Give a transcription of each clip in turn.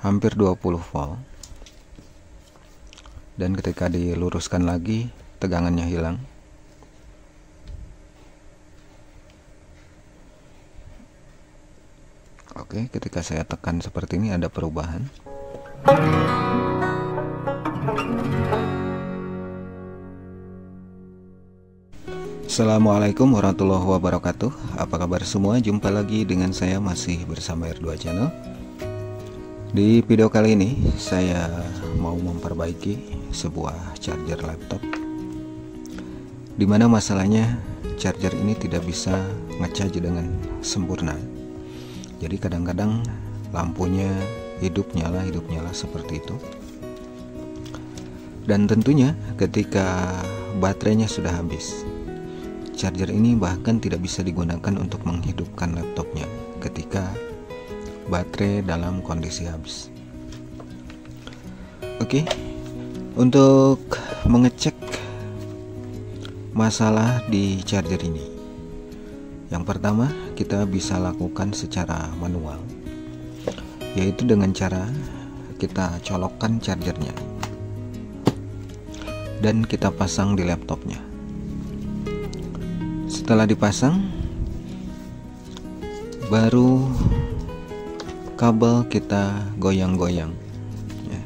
hampir 20 volt, dan ketika diluruskan lagi tegangannya hilang. Oke, ketika saya tekan seperti ini ada perubahan. Assalamualaikum warahmatullahi wabarakatuh. Apa kabar semua? Jumpa lagi dengan saya, masih bersama R2 Channel. Di video kali ini saya mau memperbaiki sebuah charger laptop, dimana masalahnya charger ini tidak bisa nge-charge dengan sempurna. Jadi kadang-kadang lampunya hidup nyala seperti itu. Dan tentunya ketika baterainya sudah habis, charger ini bahkan tidak bisa digunakan untuk menghidupkan laptopnya ketika baterai dalam kondisi habis. Oke, untuk mengecek masalah di charger ini, yang pertama kita bisa lakukan secara manual, yaitu dengan cara kita colokkan chargernya dan kita pasang di laptopnya. Setelah dipasang, baru kabel kita goyang-goyang ya.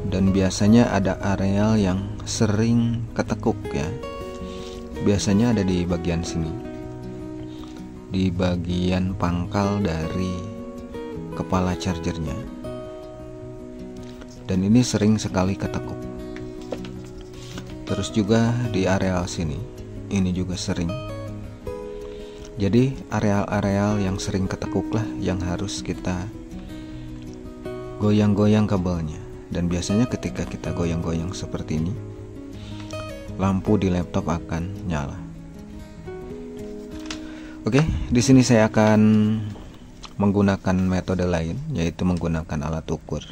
Dan biasanya ada areal yang sering ketekuk ya. Biasanya ada di bagian sini, di bagian pangkal dari kepala chargernya, dan ini sering sekali ketekuk. Terus juga di areal sini, ini juga sering. Jadi areal-areal yang sering ketekuklah yang harus kita goyang-goyang kabelnya. Dan biasanya ketika kita goyang-goyang seperti ini, lampu di laptop akan nyala. Oke, di sini saya akan menggunakan metode lain, yaitu menggunakan alat ukur.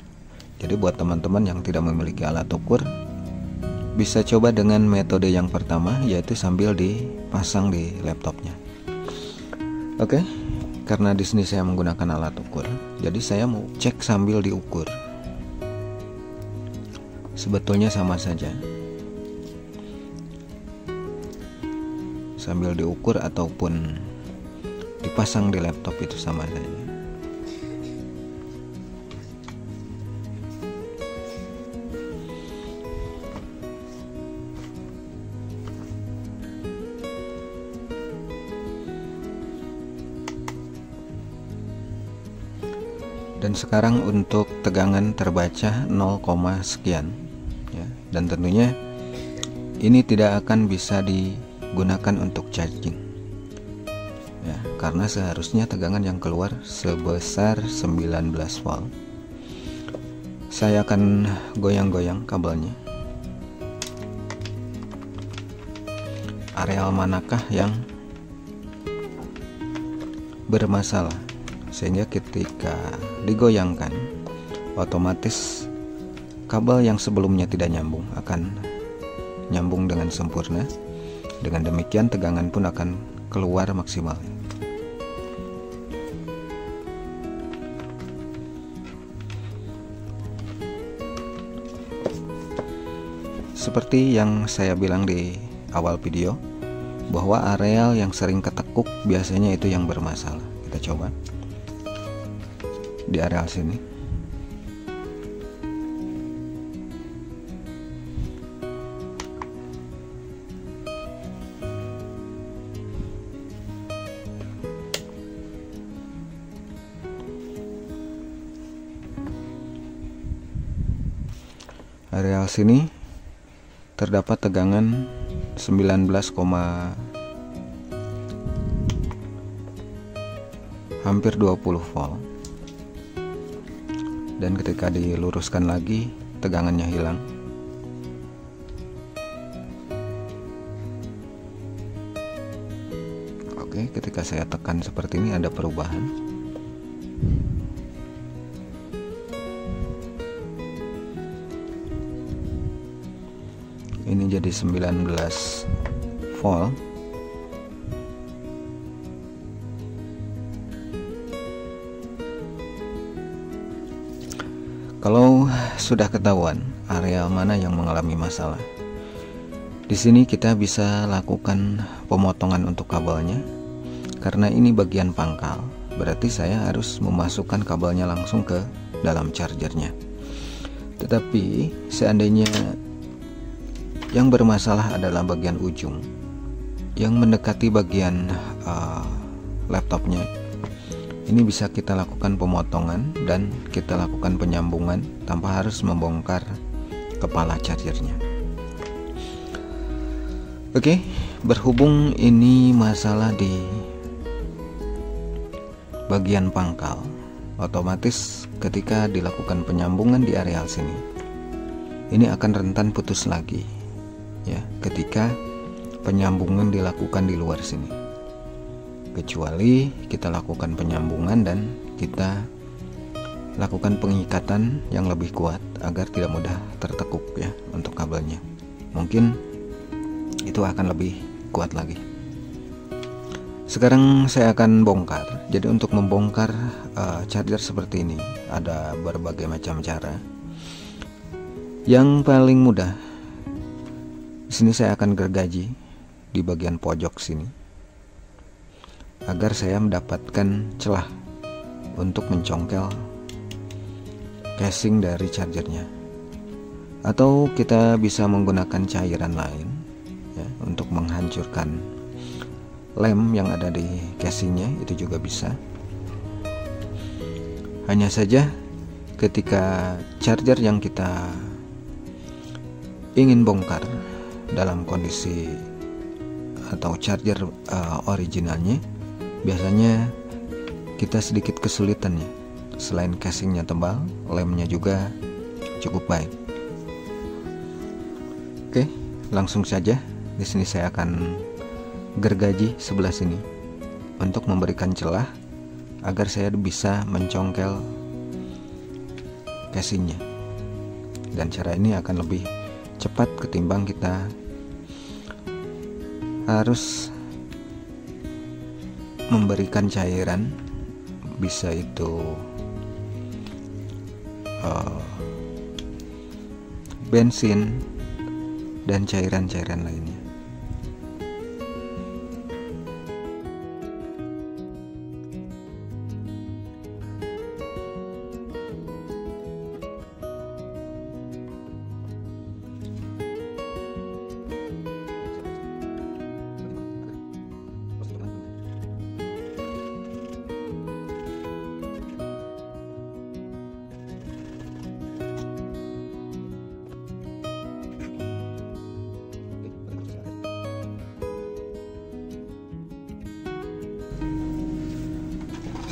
Jadi buat teman-teman yang tidak memiliki alat ukur, bisa coba dengan metode yang pertama, yaitu sambil dipasang di laptopnya. Oke, karena di sini saya menggunakan alat ukur, jadi saya mau cek sambil diukur. Sebetulnya sama saja, sambil diukur ataupun dipasang di laptop itu sama saja. Dan sekarang untuk tegangan terbaca 0, sekian ya. Dan tentunya ini tidak akan bisa digunakan untuk charging ya, karena seharusnya tegangan yang keluar sebesar 19 volt. Saya akan goyang-goyang kabelnya. Areal manakah yang bermasalah, sehingga ketika digoyangkan otomatis kabel yang sebelumnya tidak nyambung akan nyambung dengan sempurna. Dengan demikian tegangan pun akan keluar maksimal. Seperti yang saya bilang di awal video, bahwa areal yang sering ketekuk biasanya itu yang bermasalah. Kita coba di areal sini. Areal sini terdapat tegangan 19, hampir 20 volt. Dan ketika diluruskan lagi tegangannya hilang. Oke, ketika saya tekan seperti ini ada perubahan. Ini jadi 19 volt. Kalau sudah ketahuan area mana yang mengalami masalah, di sini kita bisa lakukan pemotongan untuk kabelnya. Karena ini bagian pangkal, berarti saya harus memasukkan kabelnya langsung ke dalam chargernya. Tetapi seandainya yang bermasalah adalah bagian ujung yang mendekati bagian laptopnya, ini bisa kita lakukan pemotongan dan kita lakukan penyambungan tanpa harus membongkar kepala chargernya. Oke, berhubung ini masalah di bagian pangkal, otomatis ketika dilakukan penyambungan di areal sini, ini akan rentan putus lagi ya ketika penyambungan dilakukan di luar sini, kecuali kita lakukan penyambungan dan kita lakukan pengikatan yang lebih kuat agar tidak mudah tertekuk ya untuk kabelnya. Mungkin itu akan lebih kuat lagi. Sekarang saya akan bongkar. Jadi untuk membongkar charger seperti ini ada berbagai macam cara. Yang paling mudah, di sini saya akan gergaji di bagian pojok sini agar saya mendapatkan celah untuk mencongkel casing dari chargernya. Atau kita bisa menggunakan cairan lain ya, untuk menghancurkan lem yang ada di casingnya, itu juga bisa. Hanya saja ketika charger yang kita ingin bongkar dalam kondisi atau charger originalnya, biasanya kita sedikit kesulitan ya. Selain casingnya tebal, lemnya juga cukup baik. Oke, langsung saja. Di sini saya akan gergaji sebelah sini untuk memberikan celah agar saya bisa mencongkel casingnya, dan cara ini akan lebih cepat ketimbang kita harus memberikan cairan, bisa itu bensin dan cairan-cairan lainnya.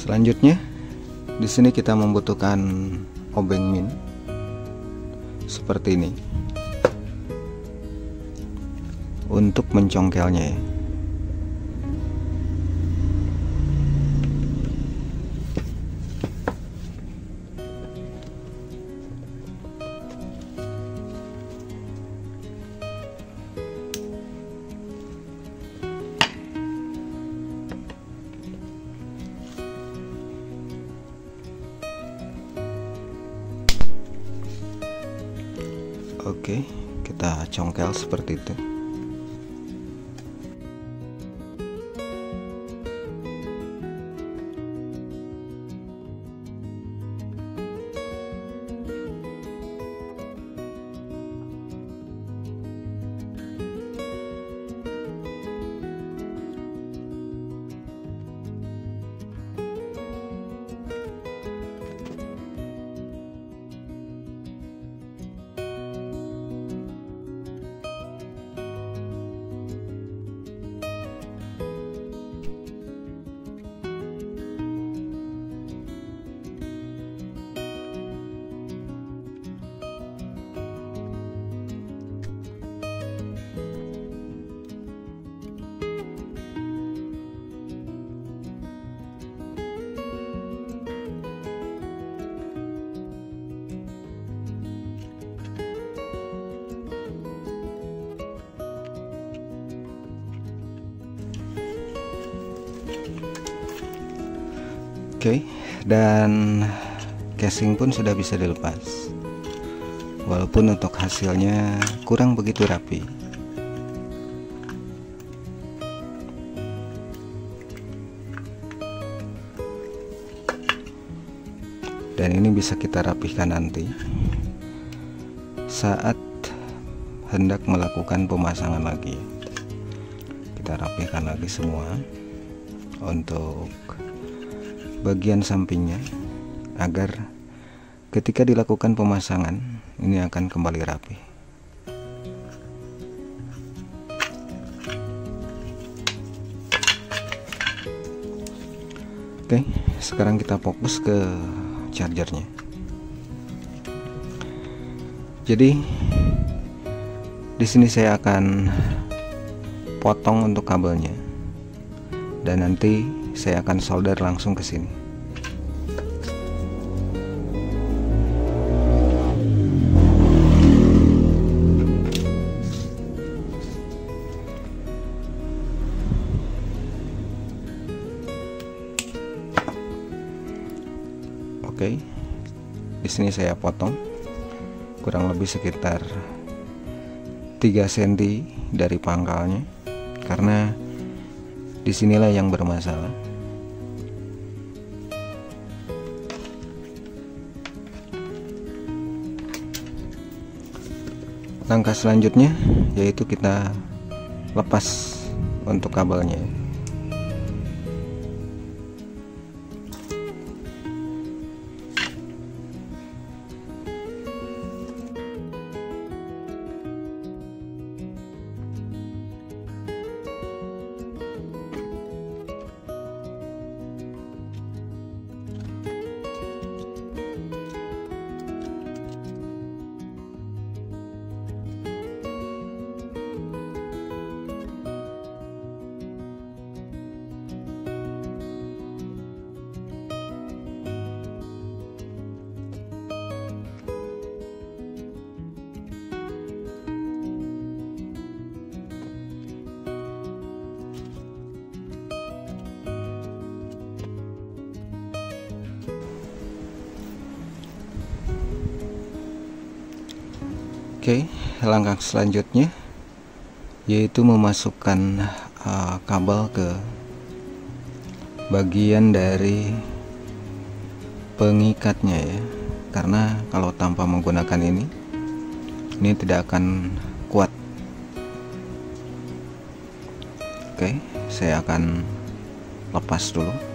Selanjutnya, di sini kita membutuhkan obeng min seperti ini untuk mencongkelnya ya. Oke, kita congkel seperti itu. Oke, dan casing pun sudah bisa dilepas, walaupun untuk hasilnya kurang begitu rapi. Dan ini bisa kita rapihkan nanti saat hendak melakukan pemasangan lagi. Kita rapihkan lagi semua untuk bagian sampingnya, agar ketika dilakukan pemasangan ini akan kembali rapi. Oke, sekarang kita fokus ke chargernya. Jadi di sini saya akan potong untuk kabelnya, dan nanti saya akan solder langsung ke sini. Oke, di sini saya potong kurang lebih sekitar 3 cm dari pangkalnya, karena disinilah yang bermasalah. Langkah selanjutnya yaitu kita lepas untuk kabelnya. Oke, langkah selanjutnya yaitu memasukkan kabel ke bagian dari pengikatnya ya, karena kalau tanpa menggunakan ini tidak akan kuat. Oke, saya akan lepas dulu.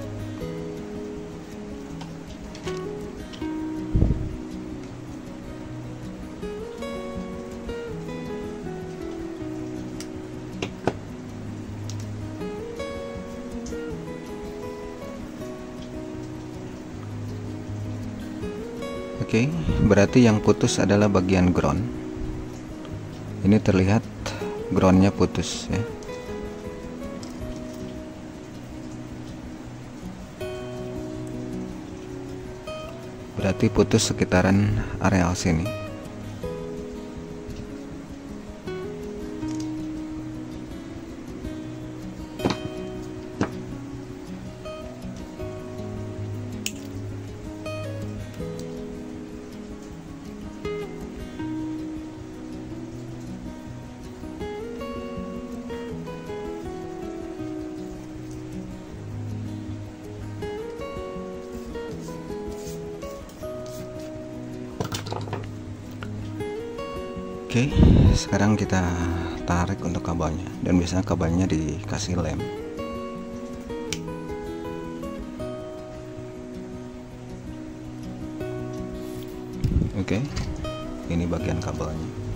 Oke, berarti yang putus adalah bagian ground. Ini terlihat groundnya putus ya. Berarti putus sekitaran areal sini. Oke, sekarang kita tarik untuk kabelnya, dan biasanya kabelnya dikasih lem. Oke, ini bagian kabelnya.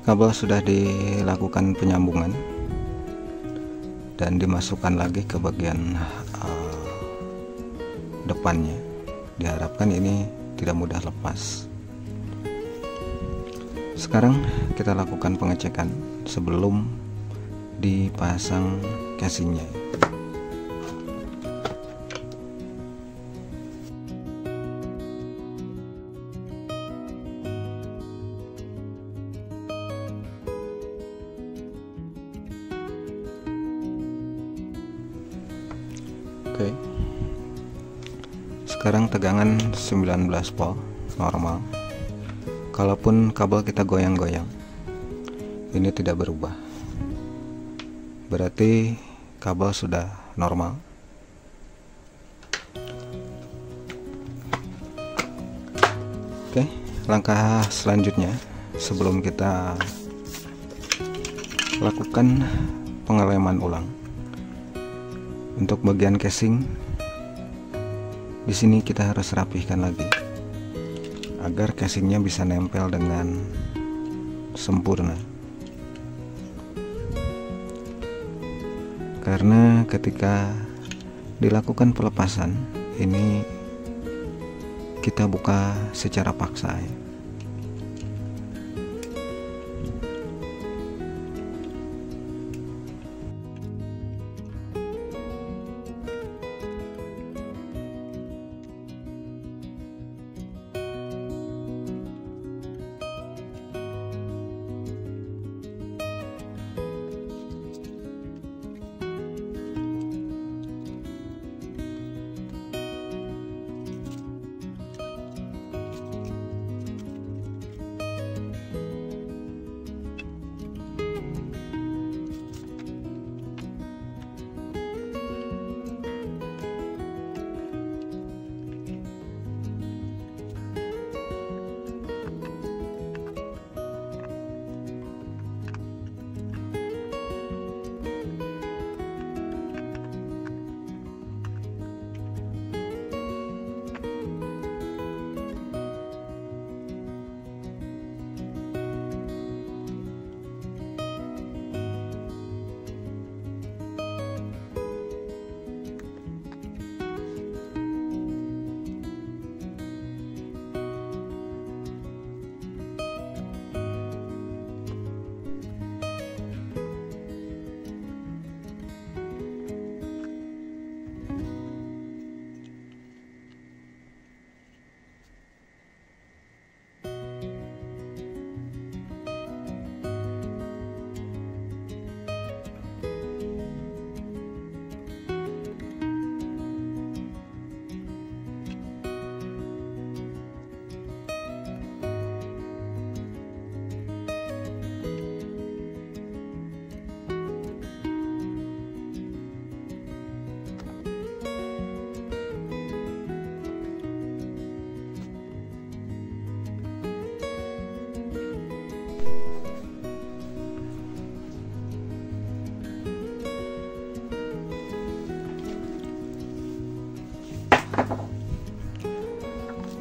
kabel sudah dilakukan penyambungan dan dimasukkan lagi ke bagian depannya. Diharapkan ini tidak mudah lepas. Sekarang kita lakukan pengecekan sebelum dipasang casingnya. Oke. Sekarang tegangan 19 volt normal. Kalaupun kabel kita goyang-goyang, ini tidak berubah. Berarti kabel sudah normal. Oke, langkah selanjutnya sebelum kita lakukan pengeleman ulang. Untuk bagian casing, di sini kita harus rapihkan lagi agar casingnya bisa nempel dengan sempurna. Karena ketika dilakukan pelepasan ini kita buka secara paksa ya.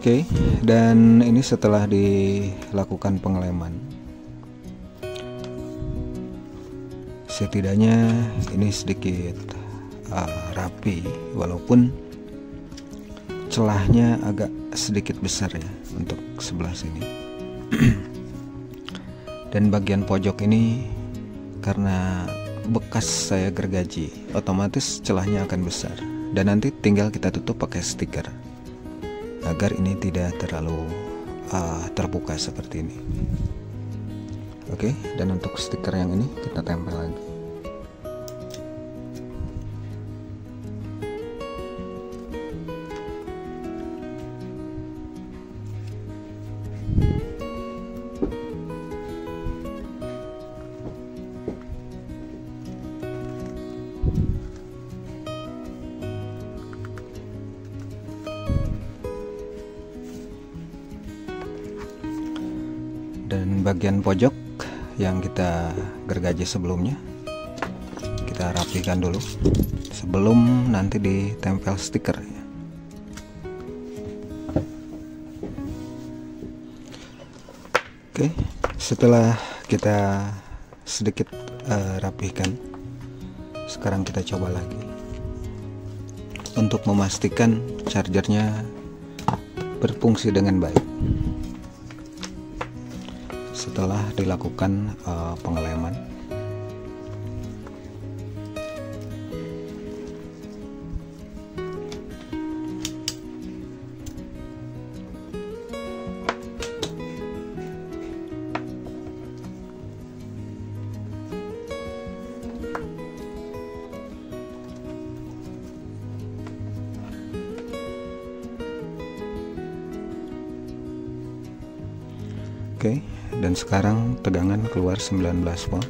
Oke, dan ini setelah dilakukan pengeleman, setidaknya ini sedikit rapi, walaupun celahnya agak sedikit besar ya untuk sebelah sini. Dan bagian pojok ini karena bekas saya gergaji, otomatis celahnya akan besar, dan nanti tinggal kita tutup pakai stiker agar ini tidak terlalu terbuka seperti ini. Oke, dan untuk stiker yang ini kita tempel lagi. Dan bagian pojok yang kita gergaji sebelumnya kita rapikan dulu sebelum nanti ditempel stiker ya. Oke, setelah kita sedikit rapihkan. Sekarang kita coba lagi untuk memastikan chargernya berfungsi dengan baik. Setelah dilakukan pengeleman, oke, dan sekarang tegangan keluar 19 volt,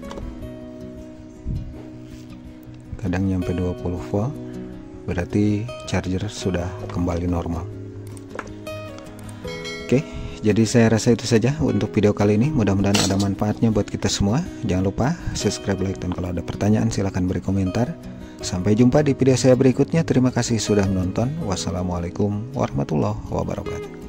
kadang nyampe 20 volt, berarti charger sudah kembali normal. Oke, jadi saya rasa itu saja untuk video kali ini. Mudah-mudahan ada manfaatnya buat kita semua. Jangan lupa subscribe, like, dan kalau ada pertanyaan silahkan beri komentar. Sampai jumpa di video saya berikutnya. Terima kasih sudah menonton. Wassalamualaikum warahmatullahi wabarakatuh.